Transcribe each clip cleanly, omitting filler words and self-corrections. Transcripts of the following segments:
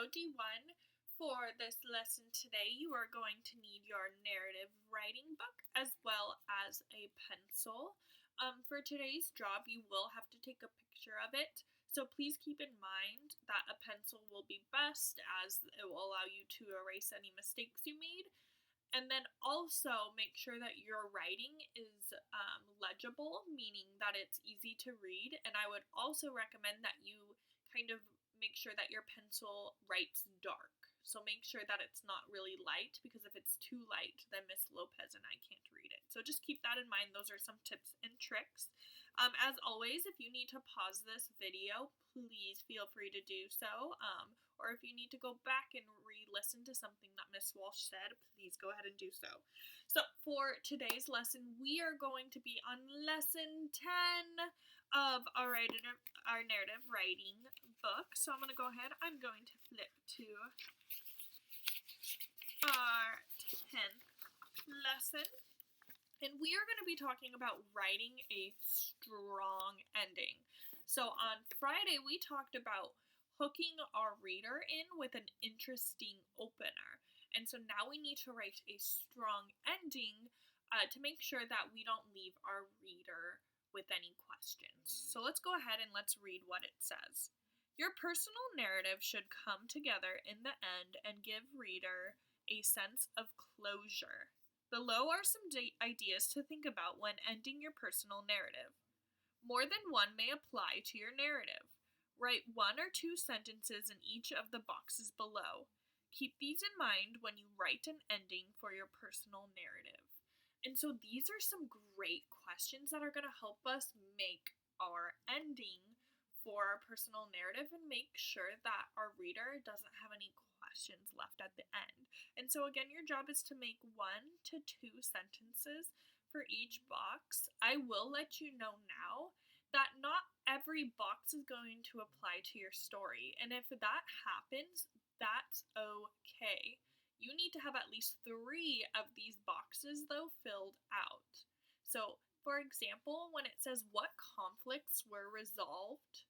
D1, for this lesson today, you are going to need your narrative writing book as well as a pencil. For today's job, you will have to take a picture of it. So please keep in mind that a pencil will be best, as it will allow you to erase any mistakes you made. And then also make sure that your writing is legible, meaning that it's easy to read. And I would also recommend that you kind of make sure that your pencil writes dark. So make sure that it's not really light, because if it's too light, then Miss Lopez and I can't read it. So just keep that in mind. Those are some tips and tricks. As always, if you need to pause this video, please feel free to do so. Or if you need to go back and re-listen to something that Miss Walsh said, please go ahead and do so. So for today's lesson, we are going to be on lesson 10 of our narrative writing book. So I'm going to go ahead. I'm going to flip to our 10th lesson. And we are going to be talking about writing a strong ending. So on Friday, we talked about hooking our reader in with an interesting opener. And so now we need to write a strong ending to make sure that we don't leave our reader with any questions. So let's go ahead and let's read what it says. Your personal narrative should come together in the end and give reader a sense of closure. Below are some ideas to think about when ending your personal narrative. More than one may apply to your narrative. Write 1 or 2 sentences in each of the boxes below. Keep these in mind when you write an ending for your personal narrative. And so these are some great questions that are going to help us make our ending for our personal narrative and make sure that our reader doesn't have any questions left at the end. And so again, your job is to make 1 to 2 sentences for each box. I will let you know now that not every box is going to apply to your story. And if that happens, that's okay. You need to have at least 3 of these boxes, though, filled out. So, for example, when it says what conflicts were resolved,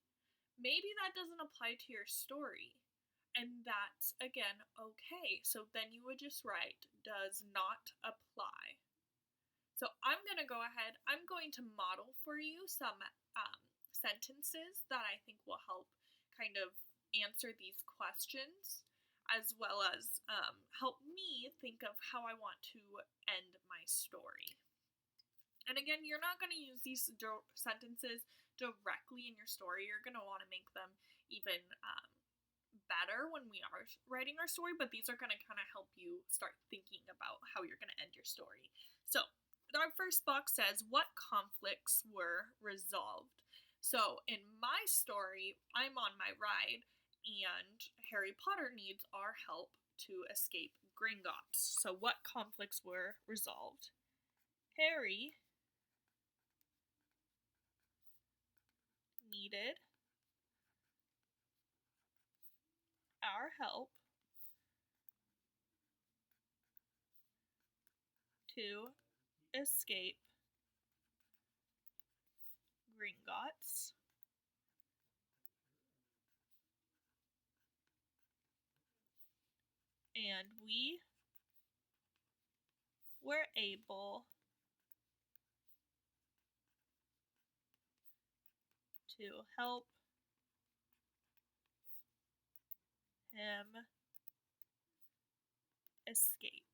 maybe that doesn't apply to your story. And that's, again, okay. So then you would just write, does not apply. So I'm going to go ahead, I'm going to model for you some sentences that I think will help kind of answer these questions, as well as help me think of how I want to end my story. And again, you're not going to use these sentences directly in your story. You're going to want to make them even better when we are writing our story, but these are going to kind of help you start thinking about how you're going to end your story. So our first box says, what conflicts were resolved? So in my story, I'm on my ride, and Harry Potter needs our help to escape Gringotts. So what conflicts were resolved? Harry needed our help to escape Gringotts. And we were able to help him escape.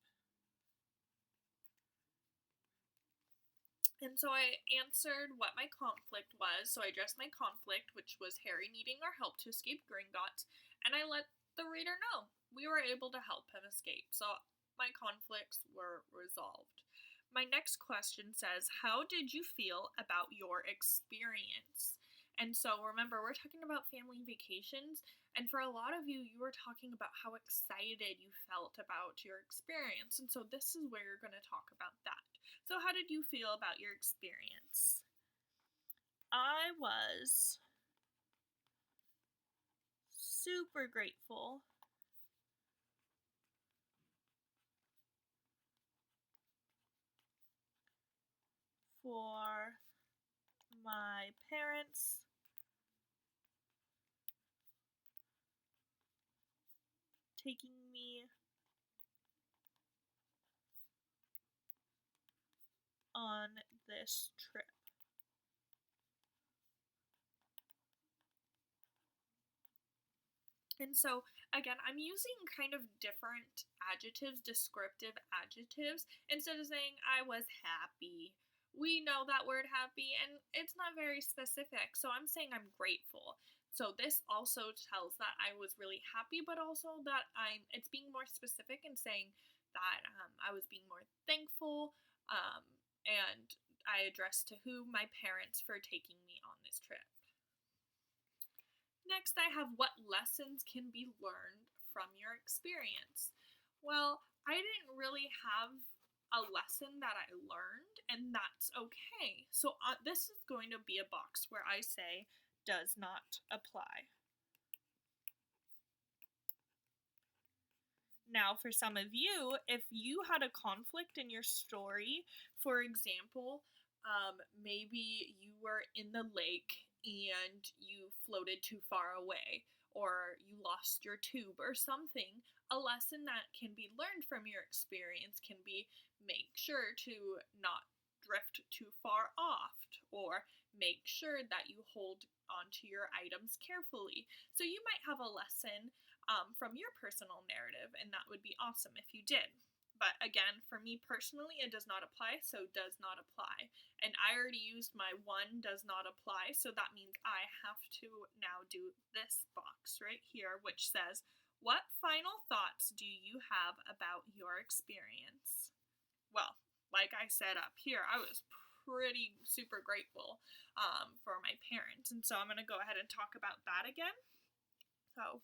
And so I answered what my conflict was. So I addressed my conflict, which was Harry needing our help to escape Gringotts, and I let the reader know we were able to help him escape. So my conflicts were resolved. My next question says, how did you feel about your experience? And so remember, we're talking about family vacations, and for a lot of you, you were talking about how excited you felt about your experience, and so this is where you're going to talk about that. So how did you feel about your experience? I was super grateful for my parents taking me on this trip. And so, again, I'm using kind of different adjectives, descriptive adjectives, instead of saying I was happy. We know that word happy, and it's not very specific, so I'm saying I'm grateful. So this also tells that I was really happy, but also that it's being more specific and saying that I was being more thankful, and I addressed to who? My parents for taking me on this trip. Next, I have what lessons can be learned from your experience. Well, I didn't really have a lesson that I learned, and that's okay. So this is going to be a box where I say does not apply. Now, for some of you, if you had a conflict in your story, for example, maybe you were in the lake and you floated too far away, or you lost your tube or something, a lesson that can be learned from your experience can be make sure to not drift too far off, or make sure that you hold onto your items carefully. So you might have a lesson from your personal narrative, and that would be awesome if you did. But again, for me personally, it does not apply, so does not apply. And I already used my one does not apply, so that means I have to now do this box right here, which says, what final thoughts do you have about your experience? Well, like I said up here, I was pretty super grateful for my parents, and so I'm going to go ahead and talk about that again. So,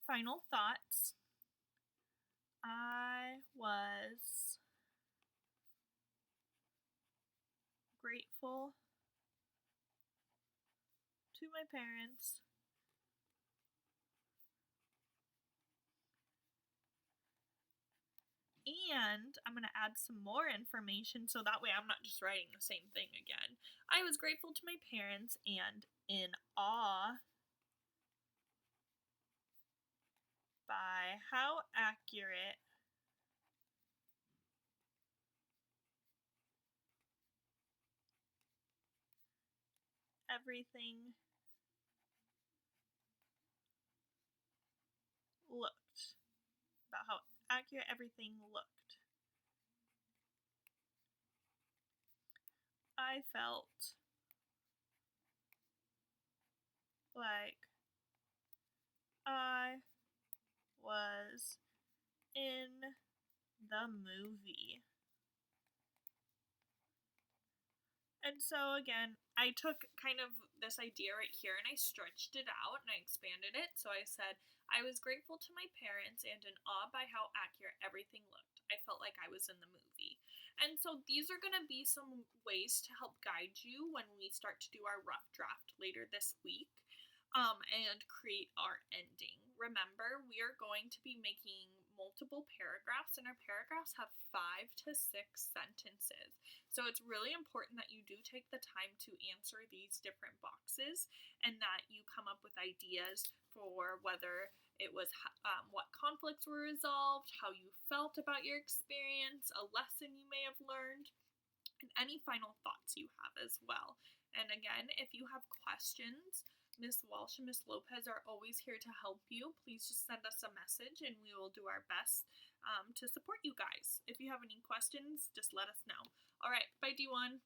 final thoughts. I was grateful to my parents and I'm going to add some more information so that way I'm not just writing the same thing again. I was grateful to my parents and in awe by how accurate everything looked. About how accurate everything looked. I felt like I was in the movie. And so again, I took kind of this idea right here and I stretched it out and I expanded it. So I said, I was grateful to my parents and in awe by how accurate everything looked. I felt like I was in the movie. And so these are going to be some ways to help guide you when we start to do our rough draft later this week. And create our ending. Remember, we are going to be making multiple paragraphs, and our paragraphs have 5 to 6 sentences. So it's really important that you do take the time to answer these different boxes and that you come up with ideas for whether it was what conflicts were resolved, how you felt about your experience, a lesson you may have learned, and any final thoughts you have as well. And again, if you have questions, Miss Walsh and Miss Lopez are always here to help you. Please just send us a message and we will do our best to support you guys. If you have any questions, just let us know. All right, bye D1.